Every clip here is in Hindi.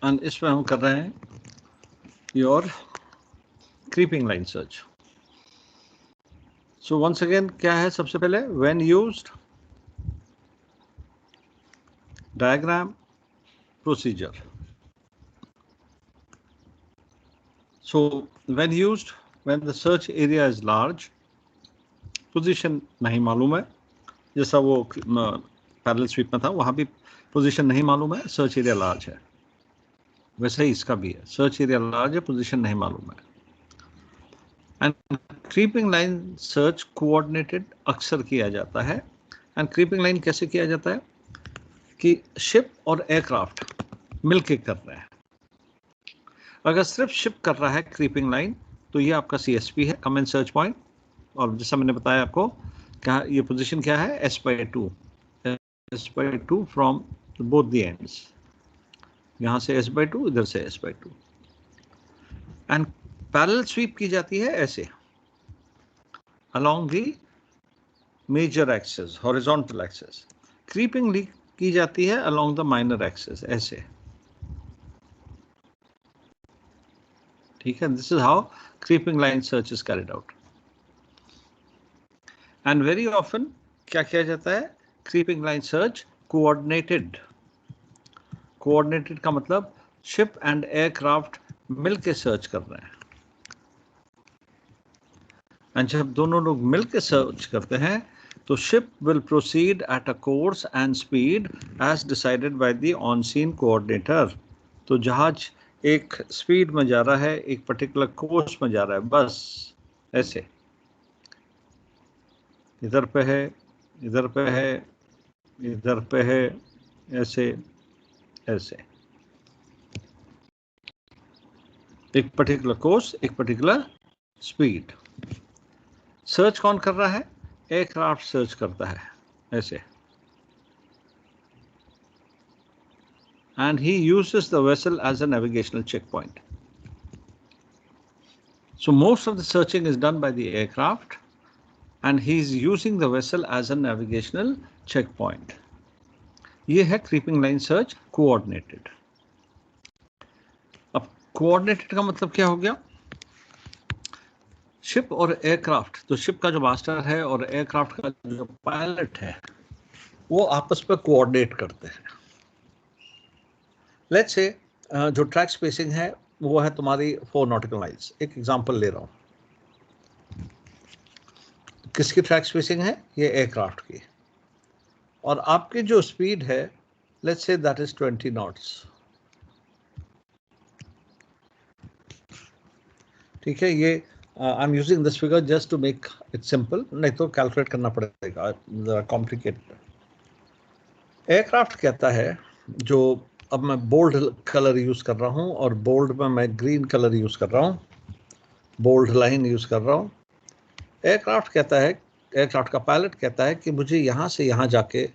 एंड इसमें हम कर रहे हैं your creeping line search. So once again क्या है, सबसे पहले when used, diagram, procedure. So when used, when the search area is large, position नहीं मालूम है, जैसा वो पैरेलल स्वीप में था, वहां भी पोजीशन नहीं मालूम है, सर्च एरिया लार्ज है, वैसे ही इसका भी है, सर्च एरिया लार्ज है, पोजीशन नहीं मालूम है। And creeping line search coordinated अक्सर किया जाता है। एंड क्रीपिंग लाइन कैसे किया जाता है कि शिप और एयरक्राफ्ट मिलके कर रहे हैं। अगर सिर्फ शिप कर रहा है क्रीपिंग लाइन, तो ये आपका CSP है, कमेंट सर्च पॉइंट। और जैसा मैंने बताया आपको, क्या ये पोजीशन क्या है, S/2 from both the ends, यहाँ से S/2, इधर से S/2। एंड पैरेलल स्वीप की जाती है ऐसे along the major axis, horizontal axis. Creeping की जाती है अलोंग द माइनर एक्सिस, ऐसे। ठीक है, this is how creeping line search is carried out. And very often क्या किया जाता है, creeping line search coordinated. Coordinated का मतलब शिप एंड एयरक्राफ्ट मिलके सर्च कर रहे हैं। एंड जब दोनों लोग मिलके सर्च करते हैं, तो ship will proceed at a course and speed as decided by the on scene coordinator. तो जहाज एक स्पीड में जा रहा है, एक पर्टिकुलर कोर्स में जा रहा है, बस ऐसे, इधर पे है, इधर पे है, इधर पे है, ऐसे ऐसे, एक पर्टिकुलर कोर्स, एक पर्टिकुलर स्पीड। सर्च कौन कर रहा है, एयरक्राफ्ट सर्च करता है, ऐसे। And he uses the vessel as a navigational checkpoint. So most of the searching is done by the aircraft, and he is using the vessel as a navigational checkpoint. ये है creeping line search coordinated. अब coordinated का मतलब क्या हो गया, शिप और एयरक्राफ्ट, तो शिप का जो मास्टर है और एयरक्राफ्ट का जो पायलट है, वो आपस में कोऑर्डिनेट करते हैं। लेट्स से जो ट्रैक स्पेसिंग है वो है तुम्हारी 4 नॉटिकल माइल्स। एक एग्जांपल ले रहा हूं, किसकी ट्रैक स्पेसिंग है, ये एयरक्राफ्ट की, और आपकी जो स्पीड है, let's say that is 20 knots. ठीक है, ये I am using this figure just to make it simple, नहीं तो कैलकुलेट करना पड़ेगा, जरा कॉम्प्लिकेटेड। एयरक्राफ्ट कहता है, जो अब मैं बोल्ड कलर यूज कर रहा हूं, और बोल्ड में मैं ग्रीन कलर यूज कर रहा हूं, बोल्ड लाइन यूज कर रहा हूं। एयरक्राफ्ट कहता है, एयरक्राफ्ट का पायलट कहता है कि मुझे यहां से यहां जाके,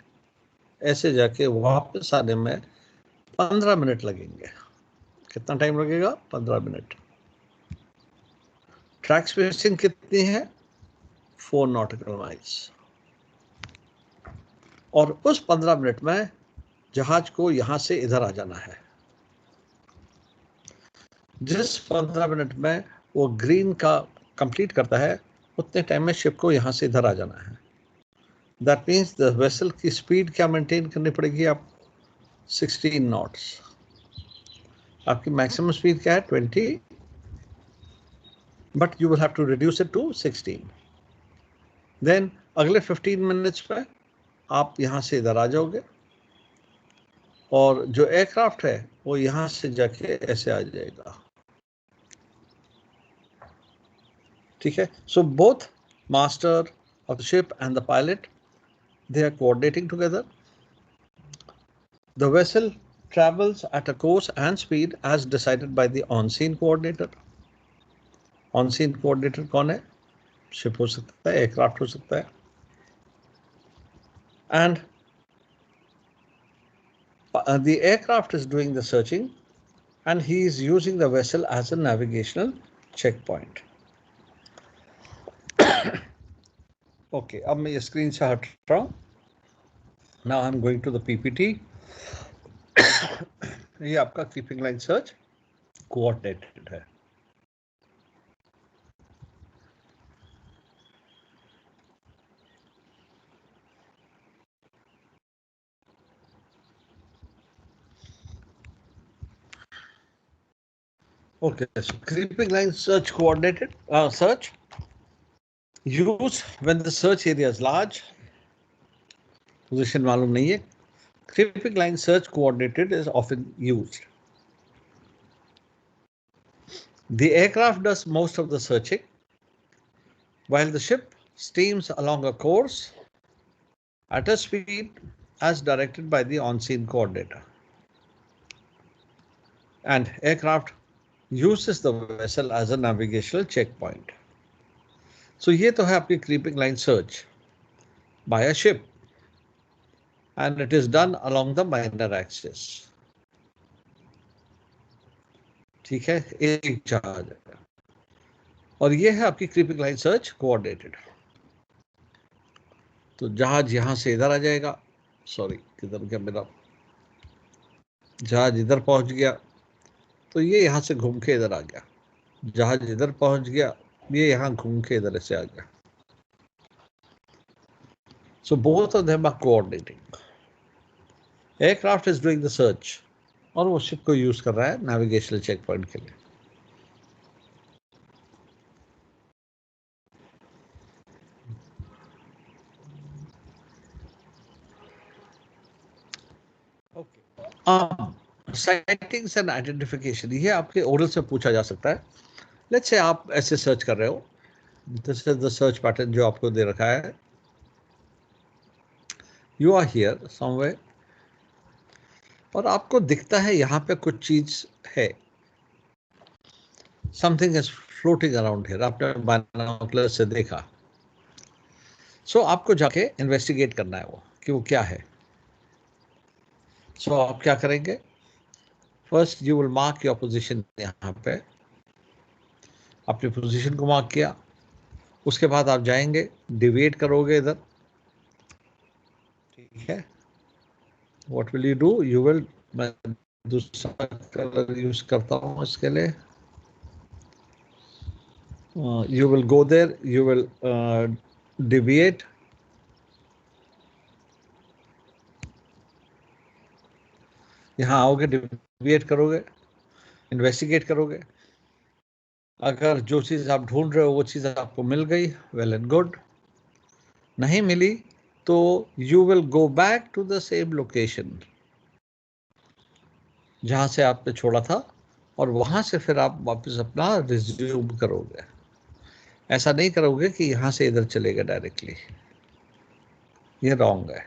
ऐसे जाके वापस आने में 15 मिनट लगेंगे। कितना टाइम लगेगा, 15 मिनट। ट्रैक स्पेसिंग कितनी है, 4 नॉटिकल माइल्स। और उस 15 मिनट में जहाज को यहां से इधर आ जाना है। जिस 15 मिनट में वो ग्रीन का कंप्लीट करता है, उतने टाइम में शिप को यहां से इधर आ जाना है। दैट मीन्स द वेसल की स्पीड क्या मेंटेन करनी पड़ेगी आपको, 16 नॉट्स। आपकी मैक्सिमम स्पीड क्या है, 20, but you will have to reduce it to 16। Then अगले 15 मिनट्स पे आप यहां से इधर आ जाओगे, और जो एयरक्राफ्ट है वो यहां से जाके ऐसे आ जाएगा। ठीक है, so both master of the ship and the pilot, they are coordinating together. The vessel travels at a course and speed as decided by the on-scene coordinator. On-scene coordinator कौन है, शिप हो सकता है, एयरक्राफ्ट हो सकता है। And the aircraft is doing the searching, and he is using the vessel as a navigational checkpoint. Okay, अब मैं ये स्क्रीन से हट रहा हूँ। Now I'm going to the PPT. ये आपका क्रीपिंग लाइन सर्च कोऑर्डिनेटेड है। Okay, so creeping line search coordinated search used when the search area is large. Position मालूम नहीं है. Creeping line search coordinated is often used. The aircraft does most of the searching, while the ship steams along a course at a speed as directed by the on-scene coordinator. And aircraft uses the vessel as a navigational checkpoint. So ये तो है आपकी creeping line search by a ship, and it is done along the minor axis. ठीक है, एक जहाज है और ये है आपकी क्रीपिंग लाइन सर्च कोऑर्डिनेटेड. तो जहाज यहां से इधर आ जाएगा, सॉरी किधर गया मेरा, जहाज इधर पहुंच गया तो ये यहां से घूम के इधर आ गया, जहाज इधर पहुंच गया ये यहां घूम के इधर से आ गया. So both of them are coordinating. Aircraft is doing the search और वो शिप को यूज कर रहा है नेविगेशनल चेक पॉइंट के लिए. साइटिंग्स एंड आइडेंटिफिकेशन, ये आपके ओरल से पूछा जा सकता है. लेट्स से आप ऐसे सर्च कर रहे हो, this is the search pattern जो आपको दे रखा है. यू आर हियर समवेयर और आपको दिखता है यहाँ पे कुछ चीज है, something is floating around here, आपने बाइनोकुलर से देखा. सो आपको जाके इन्वेस्टिगेट करना है वो कि वो क्या है. सो आप क्या करेंगे, first you will mark your position. यहाँ पे अपनी पोजीशन को मार्क किया, उसके बाद आप जाएंगे डिविएट करोगे इधर. ठीक है, what will you do, you will, मैं दूसरा कलर यूज करता हूँ इसके लिए. You will go there, you will deviate. यहाँ आओगे, डिविएट करोगे, इन्वेस्टिगेट करोगे. अगर जो चीज़ आप ढूंढ रहे हो वो चीज़ आपको मिल गई, वेल एंड गुड. नहीं मिली तो you will go back to the same location जहाँ से आपने छोड़ा था और वहाँ से फिर आप वापस अपना रिज्यूम करोगे. ऐसा नहीं करोगे कि यहाँ से इधर चलेगा डायरेक्टली, ये रॉन्ग है.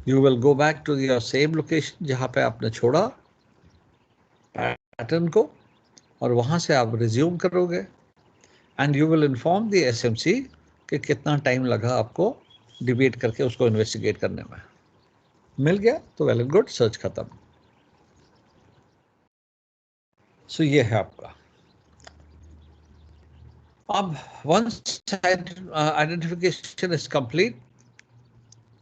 You will go back to your same location जहाँ पे आपने छोड़ा पैटर्न को और वहाँ से आप रिज्यूम करोगे. And you will inform the SMC कि कितना टाइम लगा आपको डिबेट करके उसको इन्वेस्टिगेट करने में. मिल गया तो वेल एंड गुड, सर्च खत्म. सो ये है आपका. अब वंस आइडेंटिफिकेशन इज कंप्लीट,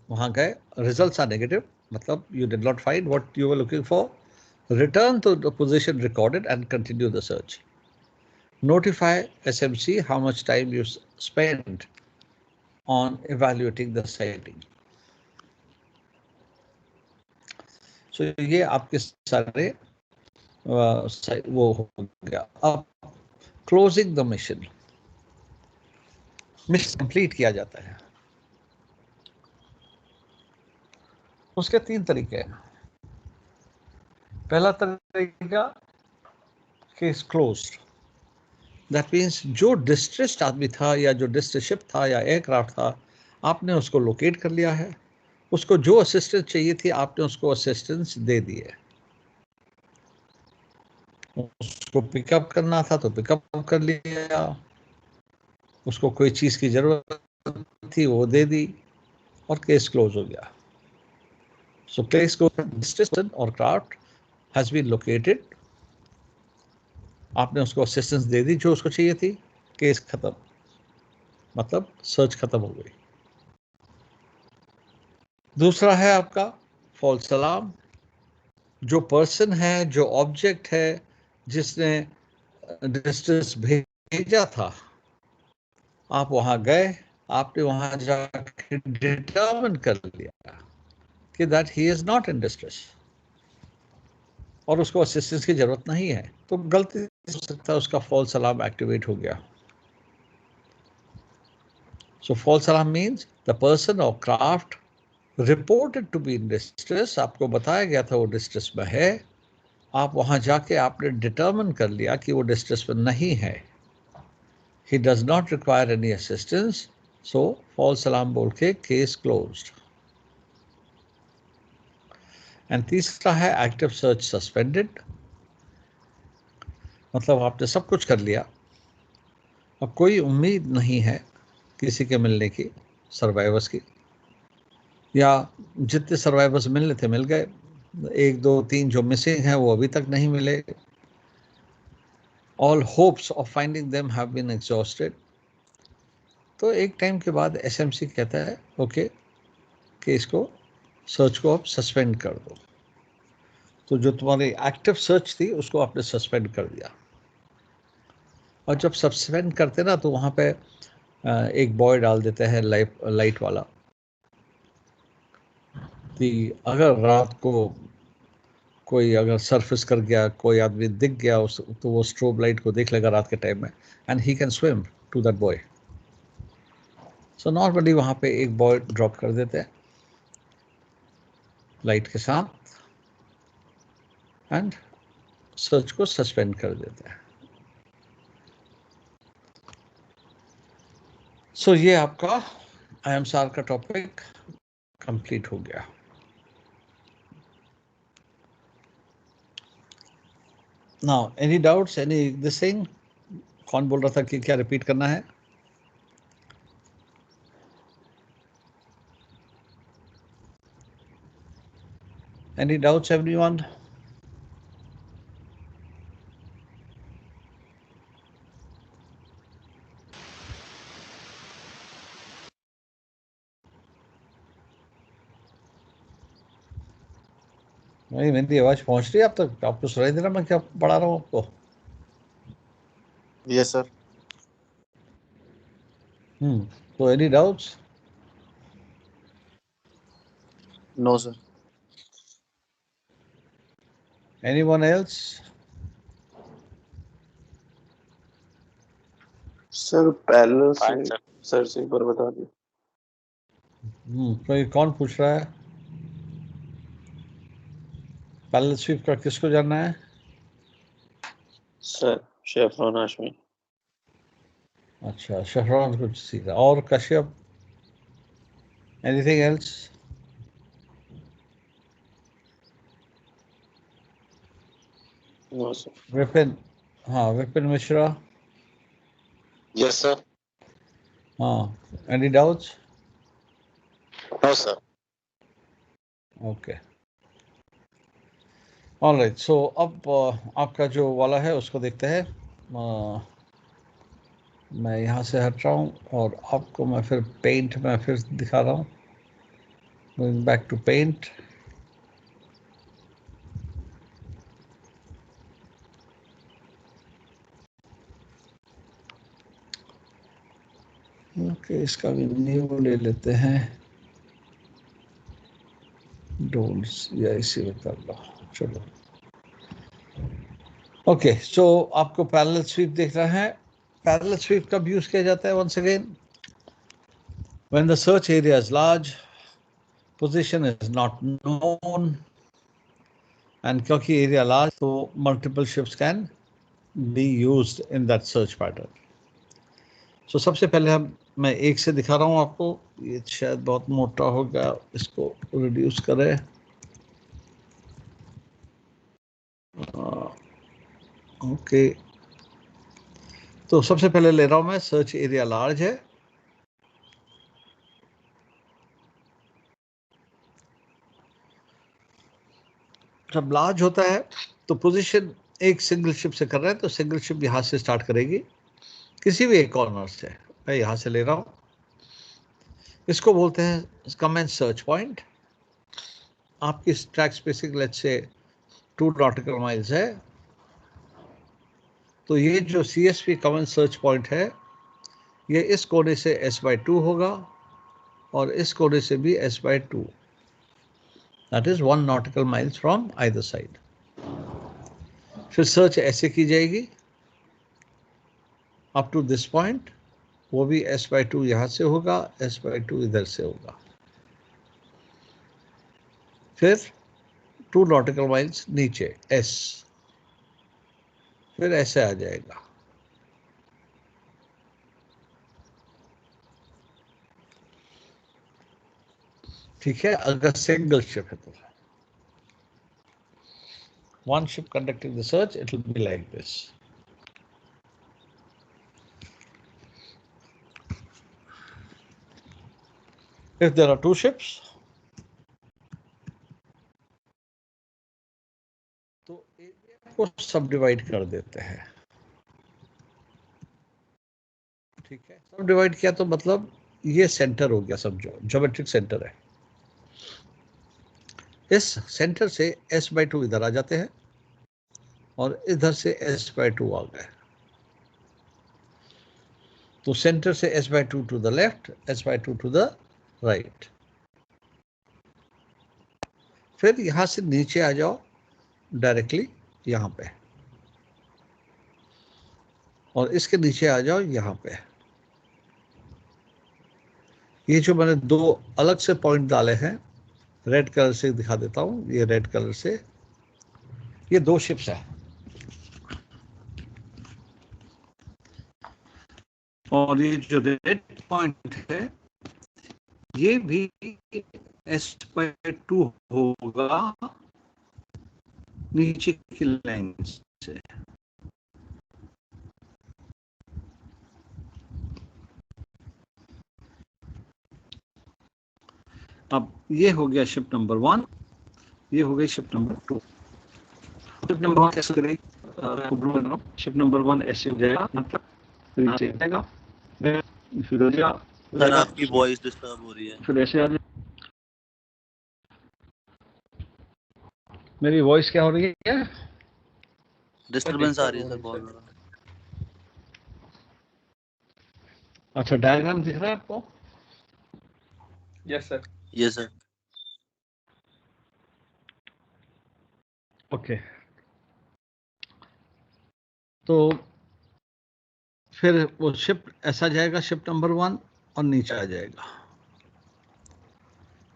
वहाँ गए, रिजल्ट्स आर नेगेटिव, मतलब you did not find what you were looking for. Return to the position recorded and continue the search. Notify SMC how much time you spent on evaluating the sighting. So ये आपके सारे वो हो गया. अब closing the mission. Mission complete किया जाता है. उसके 3 तरीके हैं. पहला तरीका, केस क्लोज्ड. दैट मीन्स जो डिस्ट्रेस्ड आदमी था या जो डिस्ट्रेस शिप था या एयरक्राफ्ट था, आपने उसको लोकेट कर लिया है, उसको जो असिस्टेंस चाहिए थी आपने उसको असिस्टेंस दे दी है. उसको पिकअप करना था तो पिकअप कर लिया, उसको कोई चीज़ की ज़रूरत थी वो दे दी और केस क्लोज हो गया. सो केस क्लोज और क्राफ्ट हैज़ बीन लोकेटेड, आपने उसको असिस्टेंस दे दी जो उसको चाहिए थी, केस खत्म, मतलब सर्च खत्म हो गई. दूसरा है आपका फॉल्स अलार्म. जो पर्सन है, जो ऑब्जेक्ट है जिसने डिस्ट्रेस भेजा था, आप वहां गए, आपने वहां जाके डिटरमिन कर लिया कि that he is not in distress और उसको असिस्टेंस की जरूरत नहीं है, तो गलती हो सकता है उसका फॉल्स अलार्म एक्टिवेट हो गया। So false alarm means the person or craft reported to be in distress, आपको बताया गया था वो डिस्ट्रेस में है, आप वहां जाके आपने डिटरमिन कर लिया कि वो डिस्ट्रेस में नहीं है, he does not require any assistance, so false alarm बोल के केस क्लोज्ड। एंड तीसरा है एक्टिव सर्च सस्पेंडेड, मतलब आपने सब कुछ कर लिया, अब कोई उम्मीद नहीं है किसी के मिलने की, सर्वाइवर्स की, या जितने सर्वाइवर्स मिलने थे मिल गए, 1 2 3 जो मिसिंग हैं वो अभी तक नहीं मिले, all hopes of finding them have been exhausted. तो एक टाइम के बाद एसएमसी कहता है ओके कि इसको सर्च को आप सस्पेंड कर दो। तो जो तुम्हारी एक्टिव सर्च थी उसको आपने सस्पेंड कर दिया, और जब सस्पेंड करते ना तो वहाँ पे एक बॉय डाल देते हैं लाइट वाला, कि अगर रात को कोई अगर सरफेस कर गया, कोई आदमी दिख गया उस, तो वो स्ट्रोब लाइट को देख लेगा रात के टाइम में, and he can swim to that boy. So normally वहाँ पे एक बॉय ड्रॉप कर देते हैं लाइट के साथ एंड सर्च को सस्पेंड कर देते हैं। सो ये आपका IMSAR का टॉपिक कंप्लीट हो गया। Now any doubts, any this thing? कौन बोल रहा था कि क्या रिपीट करना है? Any doubts everyone? नहीं, मेरी आवाज पहुंच रही है आप तक? आपको सुनाई दे रहा मैं क्या पढ़ा रहा हूँ आपको? Yes sir. So any doubts? No sir. Anyone else? Sir पहले से सर से एक बार बता दिए। कोई कौन पूछ रहा है? पैरेलल स्वीप का किसको जानना है? सर शेफरॉन हाशमी। अच्छा, शहरान कुछ सीखा। और Kashyap? Anything else? No sir. Vipin? हाँ, विपिन मिश्रा? Yes sir. हाँ, any doubts? No sir. Okay, alright. So अब आपका जो वाला है उसको देखते हैं। मैं यहाँ से हट रहा हूँ और आपको मैं फिर पेंट में फिर दिखा रहा हूँ। Going back to paint. Okay, इसका भी न्यू ले लेते हैं, डोल्स या इसी में कर लो। चलो, ओके। सो आपको पैरेलल स्वीप देख रहा है। पैरेलल स्वीप कब यूज किया जाता है? Once again, when the search area is large, position is not known, and क्योंकि एरिया लार्ज तो multiple ships can be used in that search pattern. So सबसे पहले मैं एक से दिखा रहा हूँ आपको। ये शायद बहुत मोटा हो गया, इसको रिड्यूस करें। ओके, तो सबसे पहले ले रहा हूँ मैं, सर्च एरिया लार्ज है। जब लार्ज होता है तो पोजीशन एक सिंगल शिप से कर रहे हैं, तो सिंगल शिप यहाँ से स्टार्ट करेगी, किसी भी एक कॉर्नर से। मैं यहाँ से ले रहा हूँ, इसको बोलते हैं कमेंस सर्च पॉइंट। आपकी track spacing let's say 2 nautical miles है, तो ये जो CSP कॉमन सर्च पॉइंट है ये इस कोने से S/2 होगा और इस कोने से भी S/2, that is 1 nautical miles from either side. फिर सर्च ऐसे की जाएगी अप टू दिस पॉइंट, वो भी S/2 यहां से होगा, S/2 इधर से होगा। फिर 2 नॉटिकल माइल्स नीचे S, फिर ऐसे आ जाएगा। ठीक है, अगर सिंगल शिप है तो 1 ship conducting the search, it will be like this. If there are 2 ships, तो एरिया को सब डिवाइड कर देते हैं। ठीक है, सब डिवाइड किया तो मतलब ये सेंटर हो गया, समझो ज्योमेट्रिक सेंटर है। इस सेंटर से S/2 इधर आ जाते हैं और इधर से S/2 आ गए, तो सेंटर से S/2 to the left, S/2 to the right. फिर यहां से नीचे आ जाओ डायरेक्टली यहां पे, और इसके नीचे आ जाओ यहां पे। ये जो मैंने 2 अलग से पॉइंट डाले हैं, रेड कलर से दिखा देता हूं, ये रेड कलर से, ये 2 शिप्स है और ये जो रेड पॉइंट है ये भी S/2 होगा नीचे की लाइन से। अब ये हो गया शिप नंबर 1, ये हो गई शिप नंबर 2। शिप नंबर 1 कैसे करेंगे? शिप नंबर 1 ऐसे हो जाएगा, मतलब यहाँ से जाएगा, फिर हो जाएगा। सर आपकी वॉइस डिस्टर्ब हो रही है। फिर ऐसे आ जाए। मेरी वॉइस क्या हो रही है? डिस्टर्बेंस आ रही है सर बहुत ज़्यादा। अच्छा, डायग्राम दिख रहा है आपको? Yes sir. Yes sir. Okay, तो फिर वो शिप ऐसा जाएगा, शिप नंबर 1 और नीचे आ जाएगा।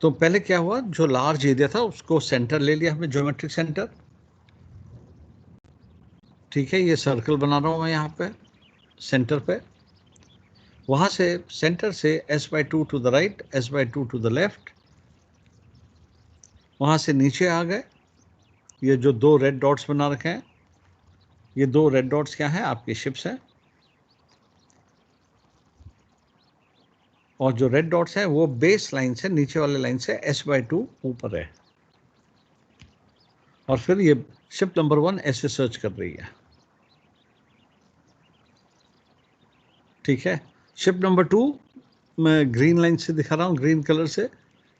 तो पहले क्या हुआ, जो लार्ज एरिया था उसको सेंटर ले लिया हमने, ज्योमेट्रिक सेंटर। ठीक है, ये सर्कल बना रहा हूं मैं यहाँ पे सेंटर पे। वहां से सेंटर से S/2 to the right, S/2 to the left, वहां से नीचे आ गए। ये जो 2 रेड डॉट्स बना रखे हैं, ये 2 रेड डॉट्स क्या हैं? आपकी शिप्स हैं। और जो रेड डॉट्स हैं वो बेस लाइन से, नीचे वाले लाइन से S/2 ऊपर है। और फिर ये शिप नंबर 1 ऐसे सर्च कर रही है। ठीक है, शिप नंबर 2 मैं ग्रीन लाइन से दिखा रहा हूँ, ग्रीन कलर से।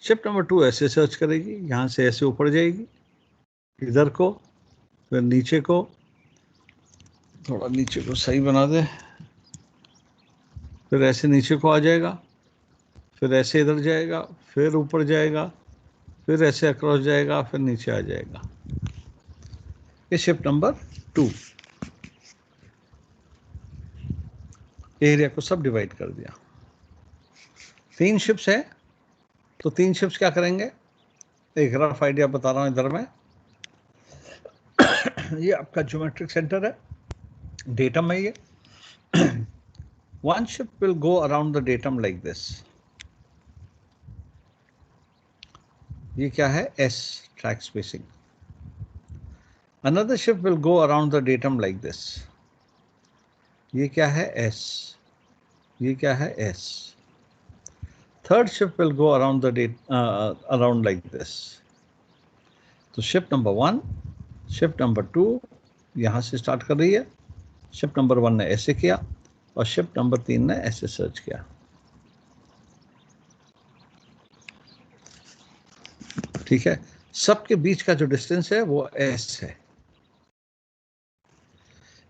शिप नंबर 2 ऐसे सर्च करेगी, यहाँ से ऐसे ऊपर जाएगी इधर को, फिर नीचे को, थोड़ा नीचे को सही बना दे, फिर ऐसे नीचे को आ जाएगा, फिर ऐसे इधर जाएगा, फिर ऊपर जाएगा, फिर ऐसे अक्रॉस जाएगा, फिर नीचे आ जाएगा। ये शिप नंबर 2 एरिया को सब डिवाइड कर दिया। 3 शिप्स है, तो 3 शिप्स क्या करेंगे? एक रफ आइडिया बता रहा हूं इधर में। ये आपका ज्योमेट्रिक सेंटर है, डेटम है ये। One ship will go around the datum like this. ये क्या है? S, track spacing. Another ship will go around the datum like this. ये क्या है? S. ये क्या है? S. Third ship will go around the around like this. तो ship number 1, ship number 2 यहाँ से स्टार्ट कर रही है, ship number 1 ने ऐसे किया और ship number 3 ने ऐसे सर्च किया। ठीक है, सबके बीच का जो डिस्टेंस है वो S है।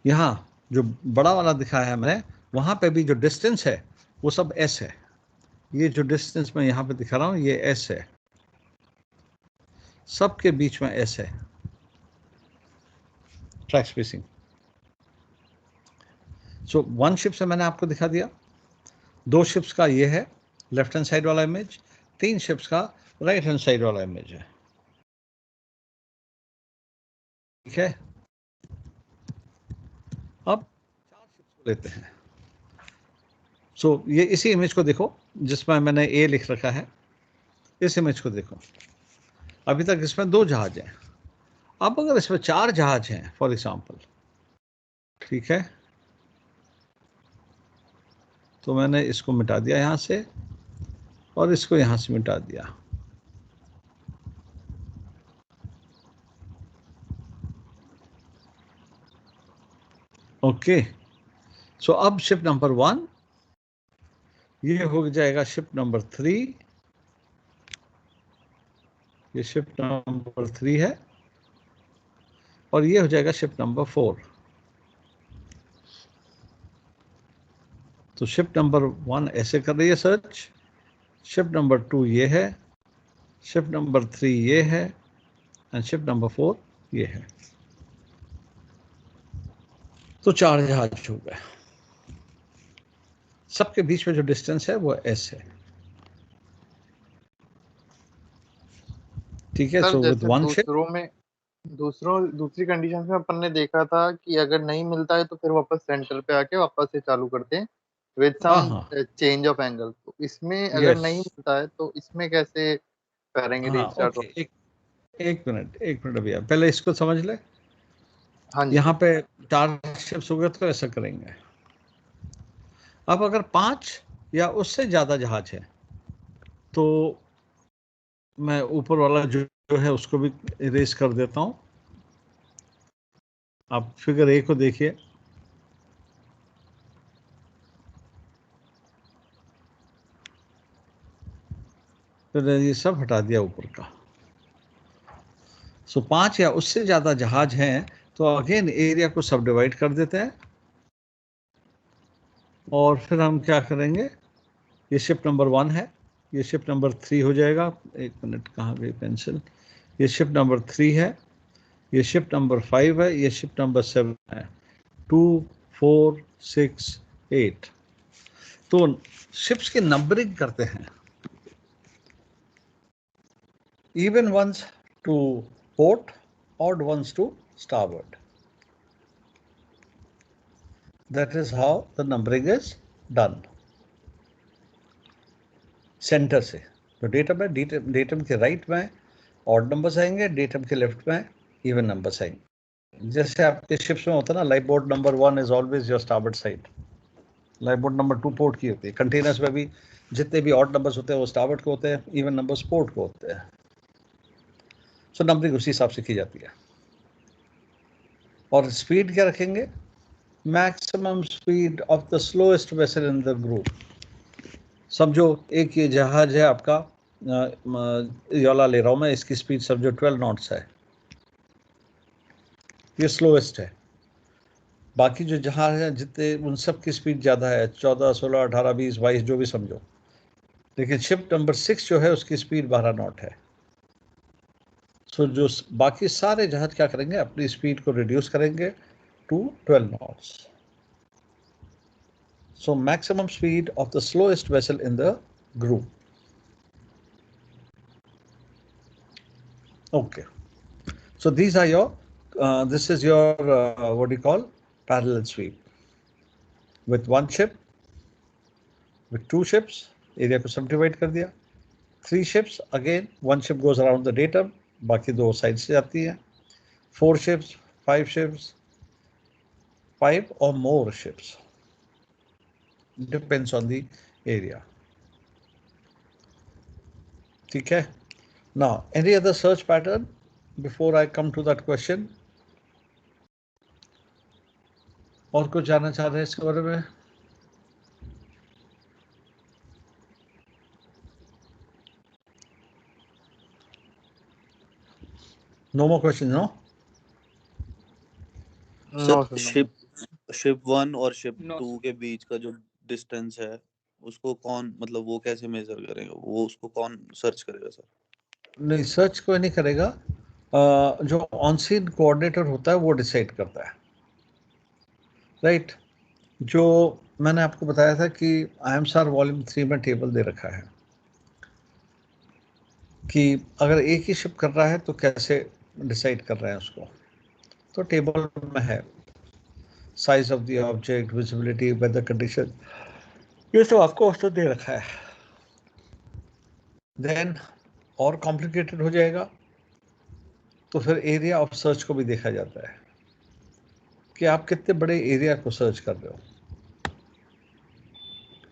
यहाँ जो बड़ा वाला दिखाया है मैंने, वहाँ पे भी जो डिस्टेंस है वो सब एस है। ये जो डिस्टेंस मैं यहाँ पे दिखा रहा हूँ ये एस है, सबके बीच में एस है, ट्रैक स्पेसिंग। सो 1 शिप से मैंने आपको दिखा दिया, 2 शिप्स का ये है लेफ्ट हैंड साइड वाला इमेज, 3 शिप्स का राइट हैंड साइड वाला इमेज है। ठीक है, अब 4 शिप्स को लेते हैं। सो ये इसी इमेज को देखो जिसमें मैंने ए लिख रखा है, इस इमेज को देखो। अभी तक इसमें 2 जहाज हैं, अब अगर इसमें 4 जहाज हैं फॉर एग्जाम्पल, ठीक है, तो मैंने इसको मिटा दिया यहाँ से और इसको यहाँ से मिटा दिया। ओके, सो अब शिप नंबर 1 ये हो जाएगा शिप नंबर 3, ये शिप नंबर 3 है, और ये हो जाएगा शिप नंबर 4। तो शिप नंबर 1 ऐसे कर रही है सर्च, शिप नंबर 2 ये है, शिप नंबर 3 ये है, एंड शिप नंबर 4 ये है। तो 4 जहाज हो गए, सबके बीच में जो डिस्टेंस है वो एस है। ठीक है, सर सो विद जैसे 1 शिप, दूसरी कंडीशन में अपन ने देखा था कि अगर नहीं मिलता है तो फिर वापस सेंटर पे आके वापस से चालू करते हैं विद हाँ सम हाँ, चेंज ऑफ एंगल। तो इसमें अगर यस, नहीं मिलता है तो इसमें कैसे करेंगे हाँ, रीस्टार्ट? ओके, एक मिनट भैया, पहले इसको समझ ले। हाँ जी यहाँ सर। पे 4 शिप्स हो गए तो ऐसा करेंगे। अब अगर 5 या उससे ज़्यादा जहाज है तो मैं ऊपर वाला जो है उसको भी इरेज कर देता हूँ। आप फिगर ए को देखिए, फिर ये सब हटा दिया ऊपर का। सो 5 या उससे ज़्यादा जहाज हैं तो अगेन एरिया को सब डिवाइड कर देते हैं, और फिर हम क्या करेंगे, ये शिप नंबर 1 है, ये शिप नंबर 3 हो जाएगा। एक मिनट, कहाँ गई पेंसिल, ये शिप नंबर 3 है, ये शिप नंबर 5 है, ये शिप नंबर 7 है। 2, 4, 6, 8। तो शिप्स की नंबरिंग करते हैं, even ones to port, odd ones to starboard. That is how the numbering is done. Centre से तो डेटम में, डेटम के राइट में ऑड नंबर्स आएंगे, डेटम के लेफ्ट में इवन नंबर्स आएंगे। जैसे आपके शिप्स में होता है ना, life board number 1 is always your starboard side, life board number 2 port की होती है। कंटेनर्स में भी जितने भी ऑड नंबर्स होते हैं वो स्टारबोर्ड को होते हैं, इवन नंबर्स पोर्ट को होते हैं। सो नंबरिंग उसी हिसाब से की जाती है। और स्पीड क्या रखेंगे, maximum speed of the slowest vessel in the group. समझो एक ये जहाज है आपका, योला ले रहा हूँ मैं, इसकी स्पीड समझो 12 नॉट्स है, ये स्लोएस्ट है। बाकी जो जहाज है जितने, उन सब की स्पीड ज़्यादा है, 14, 16, 18, 20, 22 जो भी समझो। लेकिन शिप नंबर 6 जो है उसकी स्पीड 12 नॉट है। सो जो बाकी सारे जहाज क्या करेंगे, अपनी स्पीड को रिड्यूस करेंगे to 12 knots. So maximum speed of the slowest vessel in the group. Okay. So these are your, this is your, what do you call, parallel sweep. With 1 ship, with 2 ships, area को subdivide कर दिया. 3 ships, again 1 ship goes around the datum, बाकी 2 sides से जाती है. 4 ships, 5 ships, 5 or more ships. Depends on the area. ठीक है. Now, any other search pattern before I come to that question? और कुछ जानना चाह रहे हैं इसके बारे में? No more questions, no? No sir sir. Ship ship 1 और शिप No, 2 के बीच का जो डिस्टेंस है उसको कौन, मतलब वो कैसे मेजर करेगा, वो उसको कौन सर्च करेगा सर? नहीं, सर्च कोई नहीं करेगा। जो ऑन सीन कोऑर्डिनेटर होता है वो डिसाइड करता है, राइट। जो मैंने आपको बताया था कि IMSAR वॉल्यूम 3 में टेबल दे रखा है कि अगर एक ही शिप कर रहा है तो कैसे डिसाइड कर रहे हैं उसको, तो टेबल में है size of the object, visibility, weather condition, ये सब आपको उससे दे रखा है। देन और कॉम्प्लिकेटेड हो जाएगा तो फिर एरिया ऑफ सर्च को भी देखा जाता है कि आप कितने बड़े एरिया को सर्च कर रहे हो।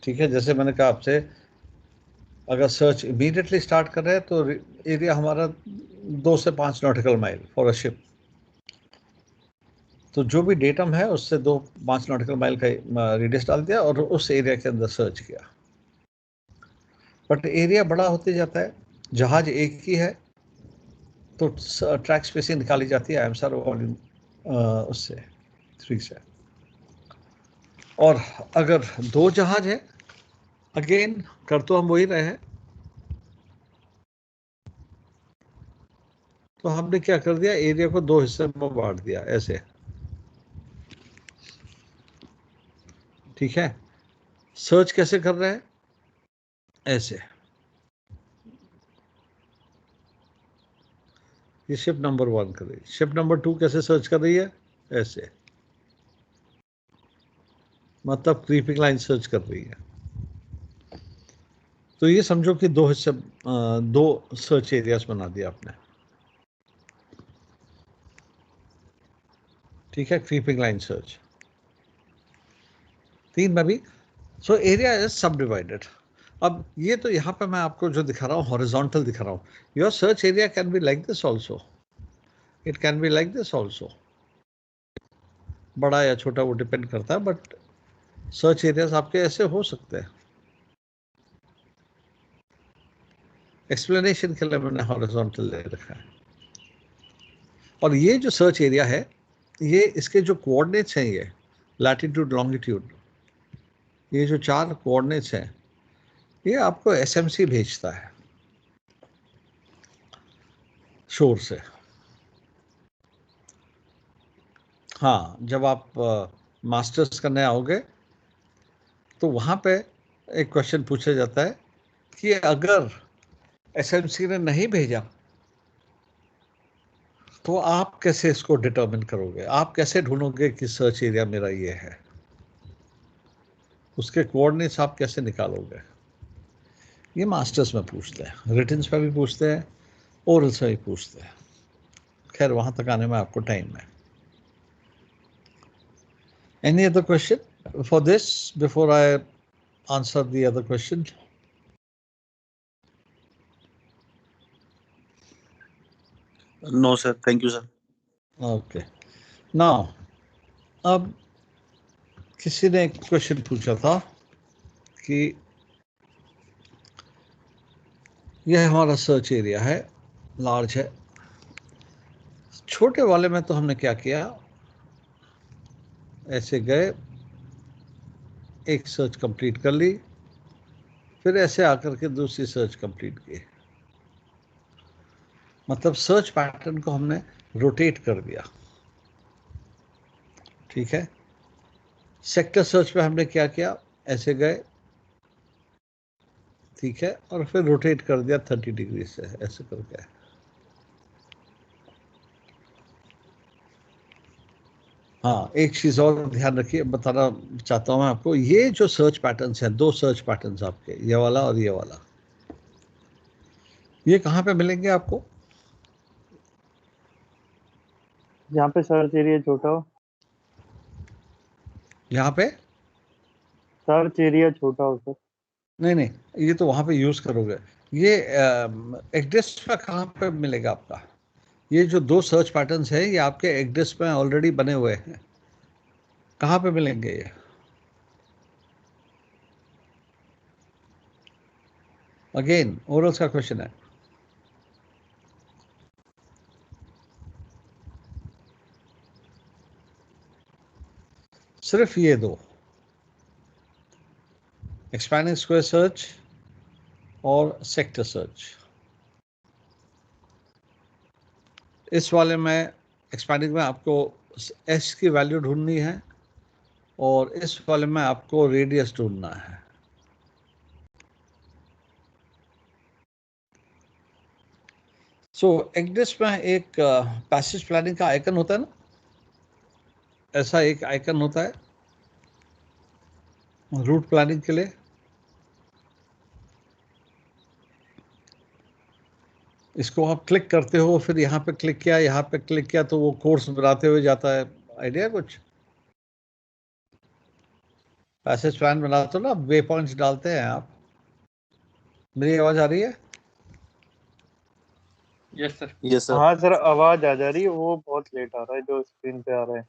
ठीक है, जैसे मैंने कहा आपसे, अगर सर्च इमीडिएटली स्टार्ट कर रहे हैं तो एरिया हमारा 2 से 5 nautical mile for a ship. तो जो भी डेटम है उससे 2-5 नॉटिकल माइल का रेडियस डाल दिया और उस एरिया के अंदर सर्च किया। बट एरिया बड़ा होते जाता है, जहाज एक ही है तो ट्रैक स्पेसिंग निकाली जाती है IMSAR वॉल्यूम उससे 3 से। और अगर 2 जहाज है, अगेन कर तो हम वही रहे हैं, तो हमने क्या कर दिया, एरिया को 2 हिस्से में बांट दिया ऐसे। ठीक है, सर्च कैसे कर रहे हैं, ऐसे। ये शिप नंबर 1 कर रही है, शिप नंबर 2 कैसे सर्च कर रही है, ऐसे, मतलब क्रीपिंग लाइन सर्च कर रही है। तो ये समझो कि 2 हिस्से, 2 सर्च एरियाज बना दिया आपने। ठीक है, क्रीपिंग लाइन सर्च 3 में भी। सो एरिया इज सब डिवाइडेड। अब ये तो यहाँ पे मैं आपको जो दिखा रहा हूँ हॉरिजॉन्टल दिखा रहा हूँ। Your search area can be like this also, it can be like this also. बड़ा या छोटा वो डिपेंड करता है, बट सर्च एरियाज आपके ऐसे हो सकते हैं। एक्सप्लेनेशन के लिए मैंने हॉरिजॉन्टल ले रखा है। और ये जो सर्च एरिया है, ये इसके जो कोऑर्डिनेट्स हैं, ये लैटिट्यूड लॉन्गिट्यूड, ये जो 4 कोऑर्डिनेट्स हैं, ये आपको SMC भेजता है शोर से। हाँ, जब आप मास्टर्स करने आओगे तो वहाँ पे एक क्वेश्चन पूछा जाता है कि अगर SMC ने नहीं भेजा तो आप कैसे इसको डिटरमिन करोगे, आप कैसे ढूंढोगे कि सर्च एरिया मेरा ये है, उसके कोऑर्डिनेट्स आप कैसे निकालोगे। ये मास्टर्स में पूछते हैं, रिटन्स में भी पूछते हैं, ओरल्स में भी पूछते हैं। खैर वहाँ तक आने में आपको टाइम है। Any other question for this before I answer the other question? No sir, thank you sir. Okay. Now, अब किसी ने एक क्वेश्चन पूछा था कि यह हमारा सर्च एरिया है, लार्ज है। छोटे वाले में तो हमने क्या किया, ऐसे गए, एक सर्च कंप्लीट कर ली, फिर ऐसे आकर के दूसरी सर्च कंप्लीट की। मतलब सर्च पैटर्न को हमने रोटेट कर दिया। ठीक है, सेक्टर सर्च पे हमने क्या किया, ऐसे गए, ठीक है, और फिर रोटेट कर दिया 30 डिग्री से, ऐसे करके। हाँ, एक चीज़ और ध्यान रखिए, बताना चाहता हूँ मैं आपको, ये जो सर्च पैटर्न्स हैं, 2 सर्च पैटर्न्स आपके, ये वाला और ये वाला, ये कहाँ पे मिलेंगे आपको, जहाँ पे सर्च एरिया छोटा हो। यहाँ पे सर्च एरिया छोटा हो सर। नहीं नहीं, ये तो वहाँ पे यूज़ करोगे। ये एग्रेस पे कहाँ पे मिलेगा आपका, ये जो 2 सर्च पैटर्न्स हैं ये आपके एग्रेस में ऑलरेडी बने हुए हैं, कहाँ पे मिलेंगे ये, अगेन ओरल्स का क्वेश्चन है। सिर्फ ये दो, एक्सपैंडिंग स्क्वायर सर्च और सेक्टर सर्च। इस वाले में एक्सपैंडिंग में आपको एस की वैल्यू ढूंढनी है और इस वाले में आपको रेडियस ढूंढना है। सो एक्डिस में एक पैसेज प्लानिंग का आइकन होता है ना, ऐसा एक आइकन होता है रूट प्लानिंग के लिए। इसको आप क्लिक करते हो, फिर यहाँ पे क्लिक किया, यहाँ पे क्लिक किया, तो वो कोर्स बनाते हुए जाता है। आइडिया कुछ? पैसेज प्लान बनाते हो ना, वे पॉइंट्स डालते हैं आप। मेरी आवाज आ रही है? Yes sir. हाँ सर, आवाज आ जा रही है, वो बहुत लेट आ रहा है जो स्क्रीन पे आ रहा है।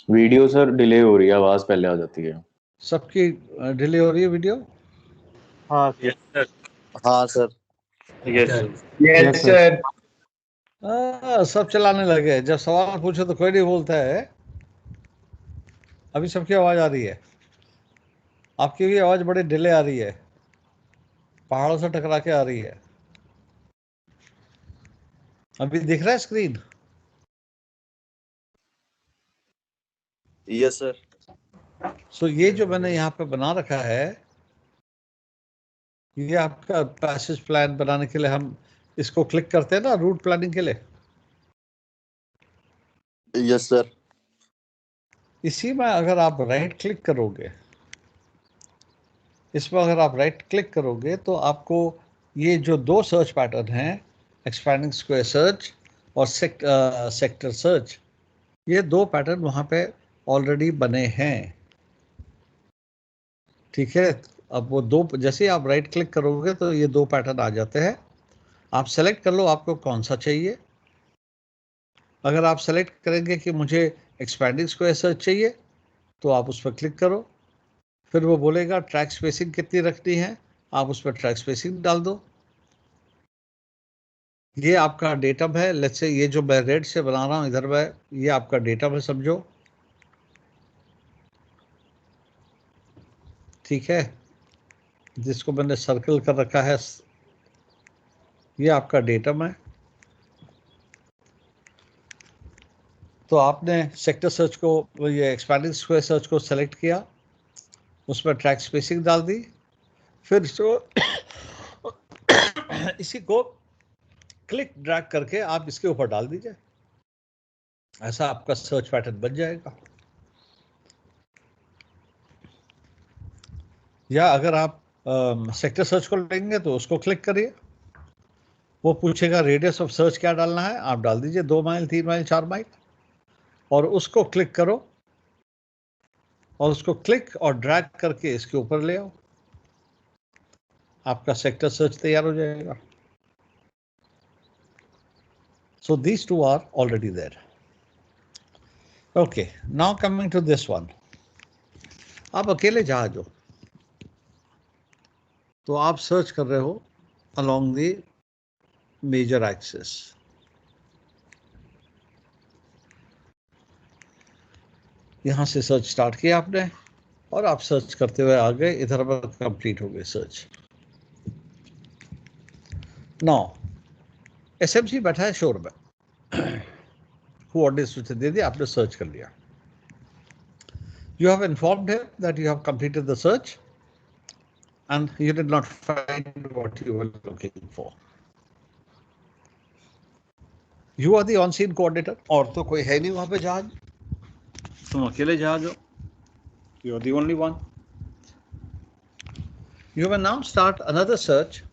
वीडियो सर डिले हो रही है, आवाज पहले आ जाती है। सबकी डिले हो रही है वीडियो? हाँ सर। हाँ सर। Yes sir. सब चलाने लगे, जब सवाल पूछो तो कोई नहीं बोलता है। अभी सबकी आवाज आ रही है, आपकी भी आवाज बड़ी डिले आ रही है, पहाड़ों से टकरा के आ रही है। अभी दिख रहा है स्क्रीन? Yes sir. सो ये जो मैंने यहाँ पे बना रखा है, ये आपका पैसेज प्लान बनाने के लिए हम इसको क्लिक करते हैं ना, रूट प्लानिंग के लिए। Yes sir. इसी में अगर आप राइट क्लिक करोगे, इसमें अगर आप राइट क्लिक करोगे तो आपको ये जो दो सर्च पैटर्न हैं, एक्सपैंडिंग स्क्वायर सर्च और सेक्टर सर्च, ये दो पैटर्न वहाँ पे ऑलरेडी बने हैं। ठीक है, अब वो दो, जैसे ही आप राइट क्लिक करोगे तो ये दो पैटर्न आ जाते हैं। आप सेलेक्ट कर लो आपको कौन सा चाहिए। अगर आप सेलेक्ट करेंगे कि मुझे एक्सपैंडिंग स्क्वायर सर्च चाहिए तो आप उस पर क्लिक करो, फिर वो बोलेगा ट्रैक स्पेसिंग कितनी रखनी है, आप उस पर ट्रैक स्पेसिंग डाल दो। ये आपका डेटम है, लेट्स से ये जो मैं रेड से बना रहा हूँ इधर में, ये आपका डेटम है समझो। ठीक है, जिसको मैंने सर्कल कर रखा है, ये आपका डेटम है। तो आपने सेक्टर सर्च को, ये एक्सपैंडिंग स्क्वायर सर्च को सेलेक्ट किया, उसमें ट्रैक स्पेसिंग डाल दी, फिर इसको इसी को क्लिक ड्रैग करके आप इसके ऊपर डाल दीजिए, ऐसा आपका सर्च पैटर्न बन जाएगा। या अगर आप सेक्टर सर्च को लेंगे तो उसको क्लिक करिए, वो पूछेगा रेडियस ऑफ सर्च क्या डालना है, आप डाल दीजिए 2 माइल, 3 माइल, 4 माइल, और उसको क्लिक करो और उसको क्लिक और ड्रैग करके इसके ऊपर ले आओ, आपका सेक्टर सर्च तैयार हो जाएगा। So these two are already there. Okay, now coming to this one. आप अकेले जहाज हो तो आप सर्च कर रहे हो along the major axis. यहाँ से सर्च स्टार्ट किया आपने और आप सर्च करते हुए आ गए, इधर पर कंप्लीट हो गए सर्च। नाउ एसएमसी बैठा है शोर में, कोऑर्डिनेट्स उसे दे दिया, आपने सर्च कर लिया। You have informed him that you have completed the search and you did not find what you were looking for. You are the on-scene coordinator, और तो कोई है नहीं वहां पे जहाज, तुम अकेले जहाज हो, you are the only one. You will now start another search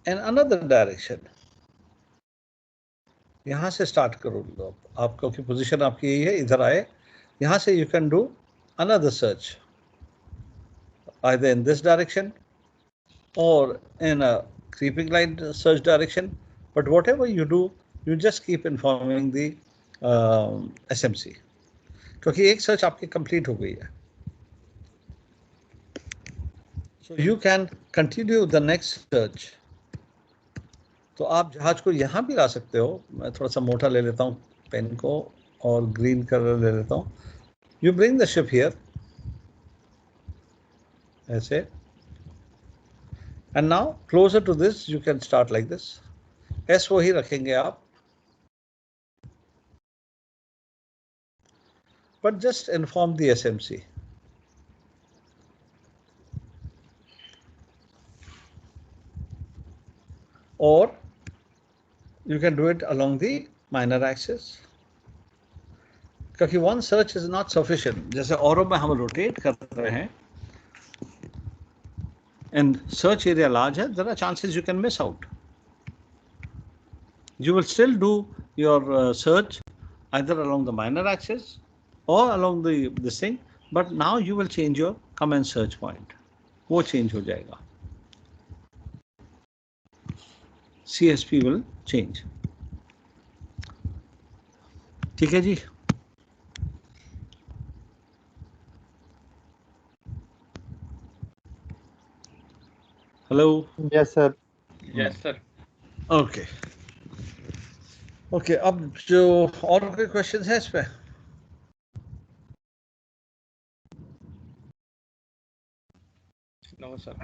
in another direction. यहाँ से स्टार्ट करो आप, क्योंकि पोजीशन आपकी यही है, इधर आए, यहाँ से you can do another search either in this direction or in a creeping line search direction, but whatever you do, you just keep informing the SMC, क्योंकि एक सर्च आपकी कंप्लीट हो गई है। So you can continue the next search. तो आप जहाज को यहाँ भी ला सकते हो, मैं थोड़ा सा मोटा ले लेता हूँ पेन को, और ग्रीन कलर ले लेता हूँ. You bring the ship here, ऐसे, and now closer to this you can start like this. S वही रखेंगे आप, but just inform the SMC. Or you can do it along the minor axis. क्योंकि one search is not sufficient. जैसे औरों में हम रोटेट कर रहे हैं and search area large है, there are chances you can miss out. You will still do your search either along the minor axis or along this thing, but now you will change your command search point. वो change हो जाएगा. CSP will change. ठीक है जी. Hello. Yes, sir. Yes, sir. Okay. Okay. अब जो और कोई questions है इस पे? No, sir.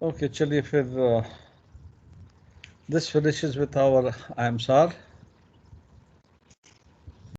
Okay, चलिए फिर this finishes with our IMSAR.